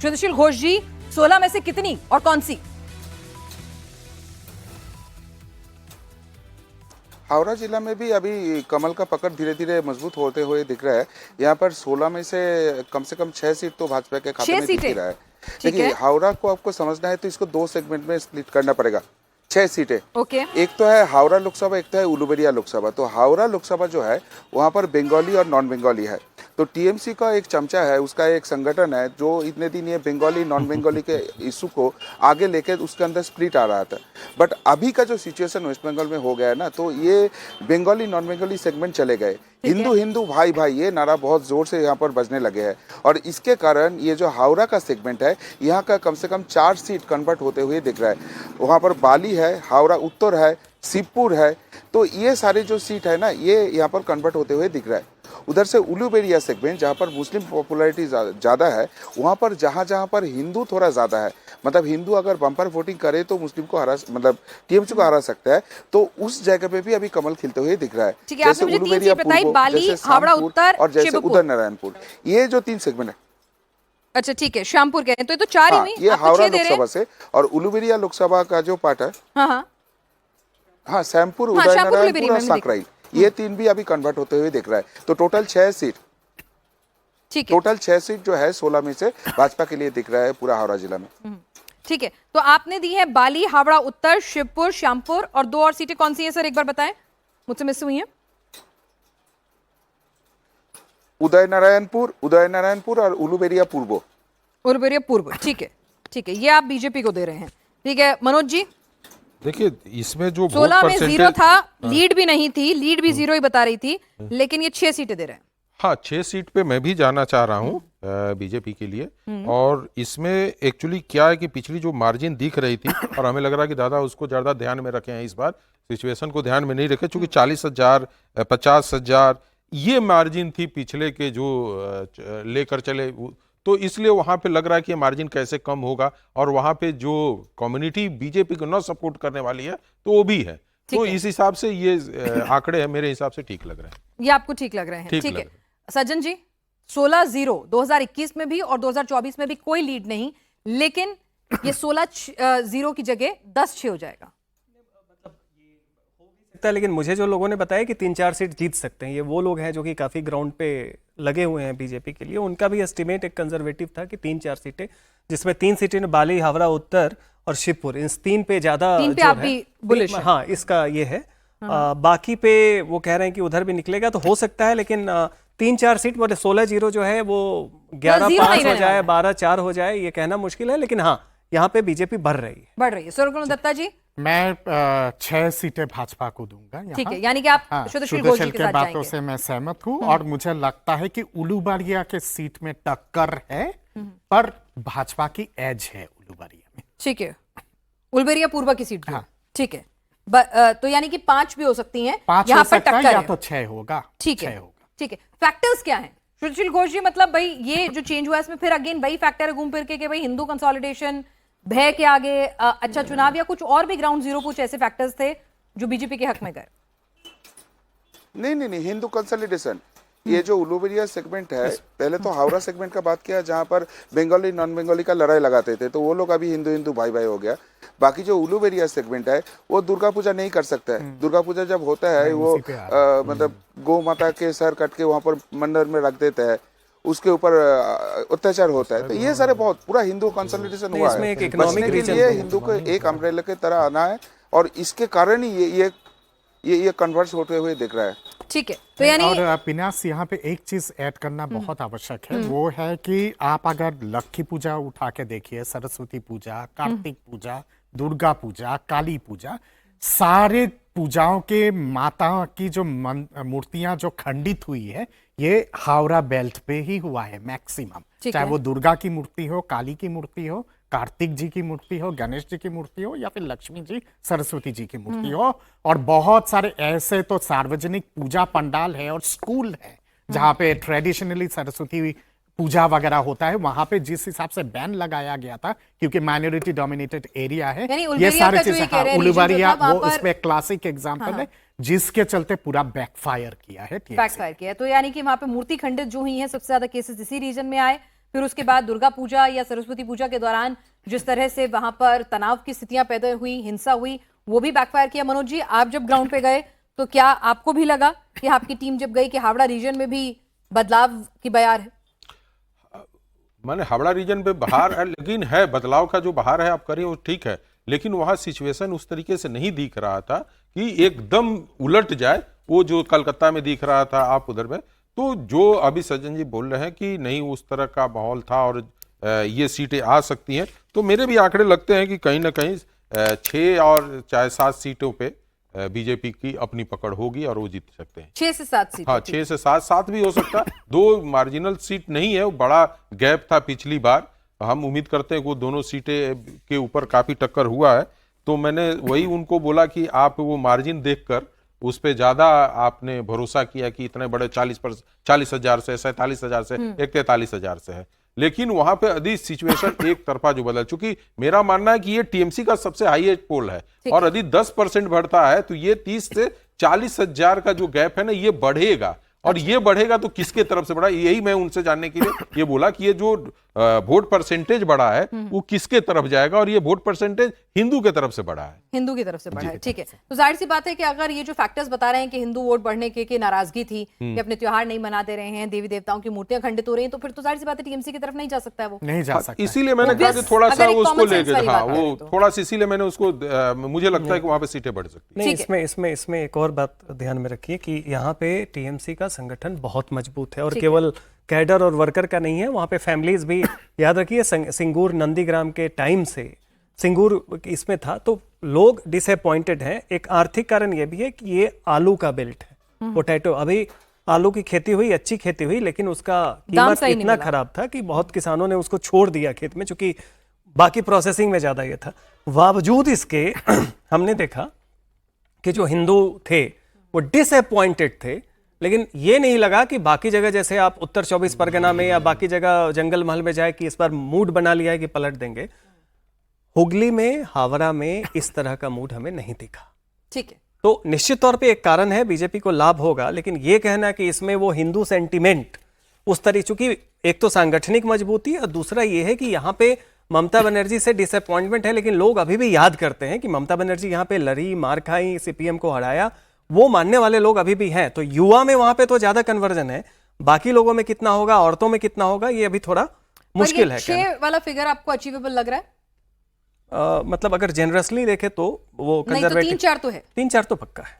सुशील घोष जी, 16 में से कितनी और कौन सी? हावड़ा जिला में भी अभी कमल का पकड़ धीरे धीरे मजबूत होते हुए दिख रहा है। यहाँ पर 16 में से कम 6 सीट तो भाजपा के खाते में दिख ही रहा है। देखिए, हावड़ा को आपको समझना है तो इसको 2 सेगमेंट में स्प्लिट करना पड़ेगा। 6 सीटें, एक तो है हावड़ा लोकसभा, एक तो है उलुबेरिया लोकसभा। तो हावड़ा लोकसभा जो है वहाँ पर बंगाली और नॉन बंगाली है। तो टीएमसी का एक चमचा है, उसका एक संगठन है जो इतने दिन ये बंगाली नॉन बंगाली के इशू को आगे लेकर उसके अंदर स्प्लिट आ रहा था। बट अभी का जो सिचुएशन वेस्ट बंगाल में हो गया है ना, तो ये बंगाली नॉन बंगाली सेगमेंट चले गए। हिंदू हिंदू भाई भाई ये नारा बहुत जोर से यहाँ पर बजने लगे हैं और इसके कारण ये जो हावड़ा का सेगमेंट है यहाँ का कम से कम 4 सीट कन्वर्ट होते हुए दिख रहा है। वहाँ पर बाली है, हावड़ा उत्तर है, शिवपुर है। तो ये सारे जो सीट है ना, ये यहाँ पर कन्वर्ट होते हुए दिख रहा है। उधर से उलुबेरिया सेगमेंट जहाँ पर मुस्लिम पॉपुलैरिटी ज़्यादा है, वहाँ पर जहाँ पर हिंदू थोड़ा ज़्यादा है, मतलब हिंदू अगर बम्पर वोटिंग करे तो मुस्लिम को मतलब टीएमसी को हरा सकता है, तो उस जगह पे भी अभी कमल खिलते हुए दिख रहा है। जैसे उलुबेरिया पूर्व, जैसे हावड़ा उत्तर और जैसे उदय नारायणपुर, ये जो 3 सेगमेंट है। अच्छा ठीक है, श्यामपुर कह रहे हैं तो 4 ही हुई। ये हावड़ा लोकसभा से और उलुबेरिया लोकसभा का जो पार्ट है, हाँ श्यामपुर, उदय नारायणपुर और साकराइल, ये 3 भी अभी कन्वर्ट होते हुए दिख रहा है। तो टोटल 6 सीट, ठीक है, टोटल 6 सीट जो है 16 में से भाजपा के लिए दिख रहा है पूरा हावड़ा जिला में। ठीक है, तो आपने दी है बाली, हावड़ा उत्तर, शिवपुर, श्यामपुर और 2 और सीटें कौन सी है सर, एक बार बताएं, मुझसे मिस हुई है। उदय नारायणपुर और उलुबेरिया पूर्व। उलुबेरिया पूर्व, ठीक है ठीक है, ये आप बीजेपी को दे रहे हैं। ठीक है मनोज जी, देखिए इसमें जो 16 में 0 था, लीड भी नहीं थी, लीड भी 0 ही बता रही थी, लेकिन ये 6 सीटें दे रहे हैं। हाँ, 6 सीट पे मैं भी जाना चाह रहा हूँ बीजेपी के लिए। और इसमें एक्चुअली क्या है कि पिछली जो मार्जिन दिख रही थी और हमें लग रहा है कि दादा उसको ज्यादा ध्यान में रखे हैं, इस बार सिचुएशन को ध्यान में नहीं रखे, चूंकि 40,000 50,000 ये मार्जिन थी पिछले के जो लेकर चले, तो इसलिए वहां पे लग रहा है कि ये मार्जिन कैसे कम होगा और वहां पे जो कम्युनिटी बीजेपी को न सपोर्ट करने वाली है तो वो भी है। तो इस हिसाब से ये आंकड़े है मेरे हिसाब से ठीक लग रहे हैं। ये आपको ठीक लग रहे हैं? ठीक है सज्जन जी, 16-0 2021 में भी और 2024 में भी कोई लीड नहीं, लेकिन ये 16-0 की जगह 10-6 हो जाएगा। लेकिन मुझे जो लोगों ने बताया कि 3-4 सीट जीत सकते हैं, ये वो लोग हैं जो कि काफी ग्राउंड पे लगे हुए हैं बीजेपी के लिए। उनका भी एस्टिमेट एक कंजर्वेटिव था कि 3-4 सीटें, जिसमें 3 सीटें बाली, हावड़ा उत्तर और शिवपुर, इन 3 पे ज्यादा 3 पे आप भी बुलिश हैं। हाँ, इसका ये है। बाकी पे वो कह रहे हैं कि उधर भी निकलेगा तो हो सकता है, लेकिन 3-4 सीट बोले 16-0 जो है वो 11-5 हो जाए, 12-4 हो जाए, ये कहना मुश्किल है। लेकिन हाँ, यहाँ पे बीजेपी बढ़ रही है। सूर्यकुमार दत्ता जी, मैं 6 सीटें भाजपा को दूंगा। ठीक है, यानी कि आप सुशील घोष जी के साथ बातों से मैं सहमत हूँ और मुझे लगता है कि उलुबेरिया के सीट में टक्कर है, पर भाजपा की एज है उलुबेरिया में। ठीक है, उलुबेरिया पूर्व की सीट, ठीक है, तो यानी कि 5 भी हो सकती हैं, 5 यहाँ हो पर सकता है टक्कर या है। तो 6 होगा। ठीक है ठीक है, फैक्टर्स क्या हैं सुशील घोष जी? मतलब भाई ये जो चेंज हुआ है इसमें फिर अगेन वही फैक्टर है घूम फिर के भाई हिंदू कंसोलिडेशन, भय के आगे अच्छा चुनाव, या कुछ और भी ग्राउंड जीरो कुछ ऐसे फैक्टर्स थे जो बीजेपी के हक में गए? नहीं, हिंदू कंसोलिडेशन, ये जो उलुबेरिया सेगमेंट है, पहले तो हावड़ा सेगमेंट का बात किया जहां पर बंगाली नॉन बंगाली का लड़ाई लगाते थे, तो वो लोग अभी हिंदू हिंदू भाई भाई हो गया। बाकी जो उलुबेरिया सेगमेंट है वो दुर्गा पूजा नहीं कर सकता है। दुर्गा पूजा जब होता है वो मतलब गौ माता के सर कट के वहां पर मंदिर में रख देता है, उसके ऊपर अत्याचार होता है। तो ये सारे बहुत पूरा हिंदू कंसोलिडेशन हुआ है। बचने के लिए हिंदू को एक अम्ब्रेला के तरह आना है और इसके कारण ही ये कन्वर्स होते हुए दिख रहा है। ठीक है, तो यानी और पिनास यहाँ पे एक चीज ऐड करना बहुत आवश्यक है, वो है कि आप अगर लक्ष्मी पूजा उठा के देखिए, सरस्वती पूजा, कार्तिक पूजा, दुर्गा पूजा, काली पूजा, सारे पूजाओं के माता की जो मूर्तियां जो खंडित हुई है, ये हावड़ा बेल्ट पे ही हुआ है मैक्सिमम। चाहे वो दुर्गा की मूर्ति हो, काली की मूर्ति हो, कार्तिक जी की मूर्ति हो, गणेश जी की मूर्ति हो, या फिर लक्ष्मी जी, सरस्वती जी की मूर्ति हो। और बहुत सारे ऐसे तो सार्वजनिक पूजा पंडाल है और स्कूल है जहाँ पे ट्रेडिशनली सरस्वती पूजा वगैरह होता है, वहां पे जिस हिसाब से बैन लगाया गया था क्योंकि माइनॉरिटी डोमिनेटेड एरिया है, ये सारी चीजें, उलुबेरिया वो उसमें क्लासिक एग्जांपल है जिसके चलते पूरा बैकफायर किया है। बैकफायर किया, तो यानी कि वहां पे मूर्ति खंडित जो हुई है, सबसे ज्यादा केसेस इसी रीजन में आए। फिर उसके बाद दुर्गा पूजा या सरस्वती पूजा के दौरान जिस तरह से वहां पर तनाव की स्थितियां पैदा हुई, हिंसा हुई, वो भी बैकफायर किया। मनोज जी, आप जब ग्राउंड पे गए तो क्या आपको भी लगा कि आपकी टीम जब गई कि हावड़ा रीजन में भी बदलाव की बयार है? मैंने हावड़ा रीजन पे बहार है, लेकिन है बदलाव का जो बहार है आप करिए वो ठीक है, लेकिन वहां सिचुएशन उस तरीके से नहीं दिख रहा था कि एकदम उलट जाए वो जो कलकत्ता में दिख रहा था आप उधर में। तो जो अभी सज्जन जी बोल रहे हैं कि नहीं उस तरह का माहौल था और ये सीटें आ सकती हैं, तो मेरे भी आंकड़े लगते हैं कि कहीं ना कहीं 6 और चाहे 7 सीटों पे बीजेपी की अपनी पकड़ होगी और वो जीत सकते हैं। 6 से 7 सीट? हाँ, 6 से 7 भी हो सकता है। 2 मार्जिनल सीट नहीं है, वो बड़ा गैप था पिछली बार। हम उम्मीद करते हैं कि वो दोनों सीटें के ऊपर काफी टक्कर हुआ है, तो मैंने वही उनको बोला कि आप वो मार्जिन देखकर उस पे ज्यादा आपने भरोसा किया कि इतने बड़े 40,000 से 47,000 से 43,000 से है, लेकिन वहां पे यदि सिचुएशन एक तरफा जो बदल चुकी, मेरा मानना है कि ये टीएमसी का सबसे हाईएस्ट पोल है और यदि 10% बढ़ता है तो ये 30 से 40,000 का जो गैप है ना ये बढ़ेगा, और ये बढ़ेगा तो किसके तरफ से बढ़ा, यही मैं उनसे जानने के लिए ये बोला कि ये जो वोट परसेंटेज बढ़ा है वो किसके तरफ जाएगा, और ये वोट परसेंटेज हिंदू के तरफ से बढ़ा है। हिंदू की तरफ से बढ़ा है, ठीक है। तो जाहिर सी बात है कि अगर ये जो फैक्टर्स बता रहे हैं कि हिंदू वोट बढ़ने के नाराजगी थी कि अपने त्योहार नहीं मनाते रहे हैं, देवी देवताओं की मूर्तियां खंडित हो रही हैं, तो फिर तो जाहिर सी बात है टीएमसी की तरफ नहीं जा सकता है, वो नहीं जा सकता। इसीलिए मैंने कहा कि थोड़ा सा उसको लेके, हाँ वो थोड़ा सा इसीलिए मैंने उसको, मुझे लगता है कि वहां पे सीटें बढ़ सकती नहीं, इसमें एक और बात ध्यान में रखिए कि यहाँ पे टीएमसी का संगठन बहुत मजबूत है और केवल कैडर और वर्कर का नहीं है, वहाँ पे फैमिलीज भी, याद रखिए सिंगूर नंदीग्राम के टाइम से सिंगूर इसमें था, तो लोग डिसअपॉइंटेड हैं। एक आर्थिक कारण ये भी है कि ये आलू का बेल्ट है, पोटैटो, अभी आलू की खेती हुई, अच्छी खेती हुई, लेकिन उसका कीमत इतना खराब था कि बहुत किसानों ने उसको छोड़ दिया खेत में, चूंकि बाकी प्रोसेसिंग में ज्यादा ये था। बावजूद इसके हमने देखा कि जो हिंदू थे वो डिसअपॉइंटेड थे, लेकिन ये नहीं लगा कि बाकी जगह जैसे आप उत्तर 24 परगना में या बाकी जगह जंगल महल में जाए कि इस बार मूड बना लिया है कि पलट देंगे। हुगली में, हावड़ा में इस तरह का मूड हमें नहीं दिखा, ठीक है। तो निश्चित तौर पे एक कारण है, बीजेपी को लाभ होगा, लेकिन ये कहना कि इसमें वो हिंदू सेंटिमेंट उस तरह, चूंकि एक तो सांगठनिक मजबूती और दूसरा ये है कि यहाँ पे ममता बनर्जी से डिसअपॉइंटमेंट है, लेकिन लोग अभी भी याद करते हैं कि ममता बनर्जी यहाँ पे लड़ी, मार खाई, सीपीएम को हराया, वो मानने वाले लोग अभी भी हैं। तो युवा में वहां पे तो ज्यादा कन्वर्जन है, बाकी लोगों में कितना होगा, औरतों में कितना होगा, ये अभी थोड़ा मुश्किल है। 6 वाला फिगर आपको अचीवेबल लग रहा है? मतलब अगर जेनरसली देखे तो वो नहीं तो 3-4 तो है, 3-4 तो पक्का है।